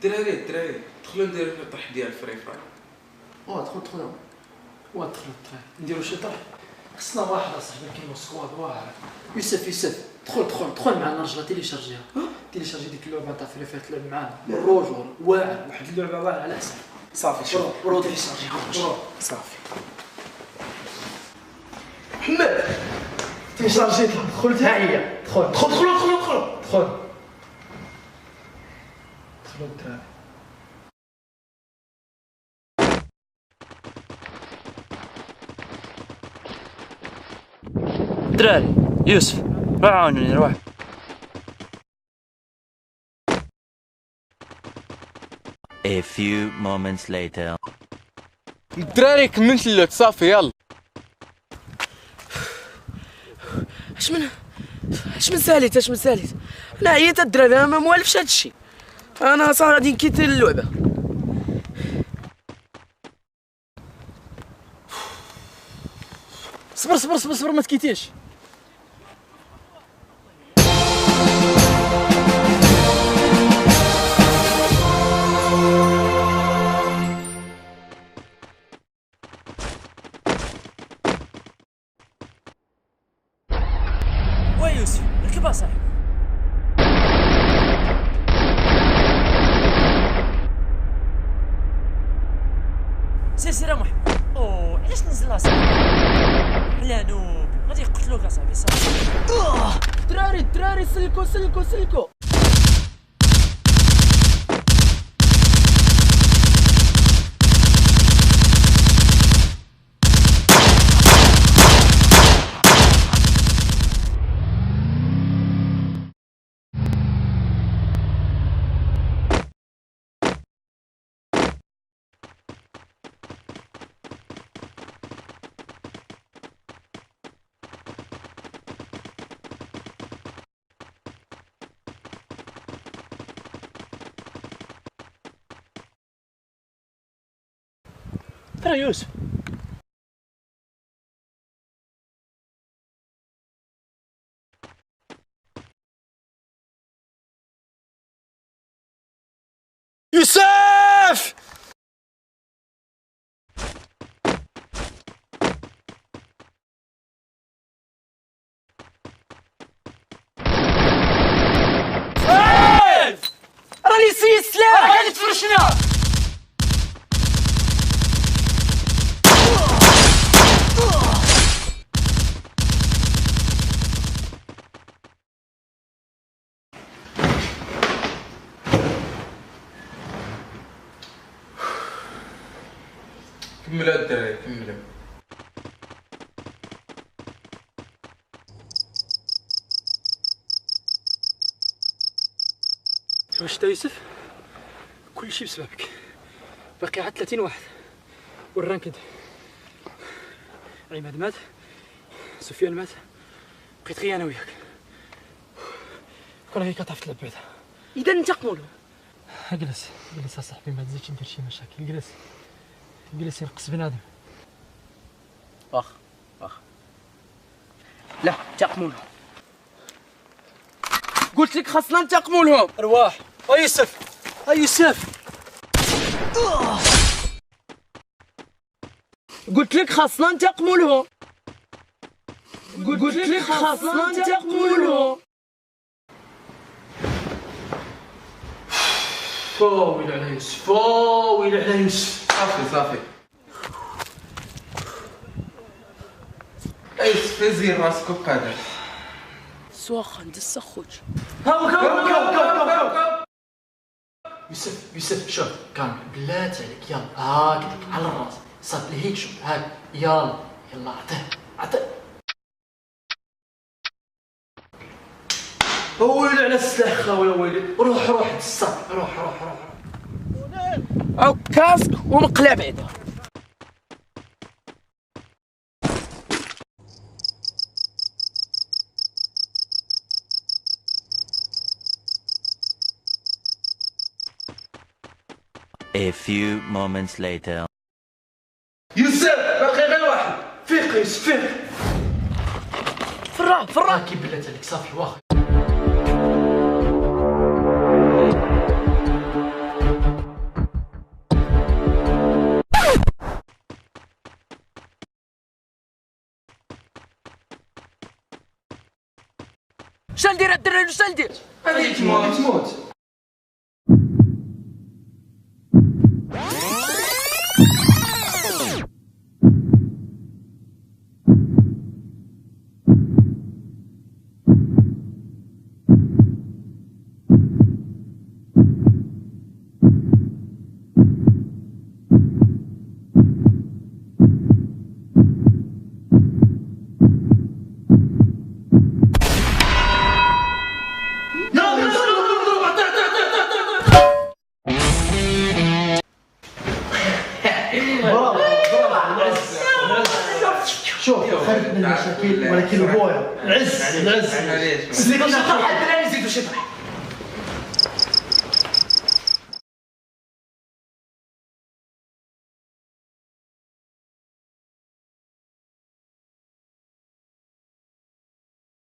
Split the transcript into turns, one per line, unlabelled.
الدراري دخلوا نديرو في الطرح ديال فري فاير.
دخل الطرح نديرو شي طرح. خصنا واحد اصاحبي كاين سكواد واعر. يوسف دخل معنا الرجله تيليشارجيها ديك اللعبه تاع فري فاير تلعب معانا الروجور واعر واحد اللعبه واعر على حساب
صافي شوف
برو تيليشارجيها
صافي
محمد تيليشارجيتها دخلتها هي دخل الدراري
الدراري يوسف روح عاونوني روح.
A few moments later.
الدراري كملت اللوت صافي يلا.
اش من ساليت انا عييت الدراري انا ما موالفش هادشي انا صافي غادي نكيت اللعبه.
صبر ما تكيتيش.
وي يوسف ركب اصاحبي. سير محمد. علاش نزل اصاحبي؟ لا نوب غادي يقتلوك اصاحبي صافي.
دراري سلكوا
ترى يوسف
راني سي السلاح
غادي تفرشنا.
كملوا الدراري كملوا.
واش تا يوسف كلشي بسببك باقي عاد 30 واحد والرانكد. عماد مات سفيان مات بقيت غير انا وياك كون هي كتعرف تلعب بعدا.
اذا ننتقموا له.
جلس اصاحبي ما تزيدش ندير شي مشاكل. جلس ينقص بنادم.
واخ لا انتقموا له. قلت لك خاصنا ننتقموا لهم.
ارواح يوسف
قلت لك خاصنا ننتقموا لهم.
فويل على يوسف
صافي يوسف زين راسك وقادر.
سواخا ندس اخوك.
يوسف شوف كان بلاتي عليك يلا هاكدك على الراس صاد لهيك شوف هاك يلا عطيه ويلي على السلاح خاوي ويلي روح الصاد روح
او كاسك ومقلع بعدا.
A few moments later.
يوسف باقي غير واحد.
فيق يوسف فيق
فرا
كي بلات عليك صافي واخا
ندير الدراري واش ندير؟
هذيك تموت.
شوف خرجت من المشاكل ولكن البويا العز
زيدوا شي طرح الدراري زيدوا شي طرح.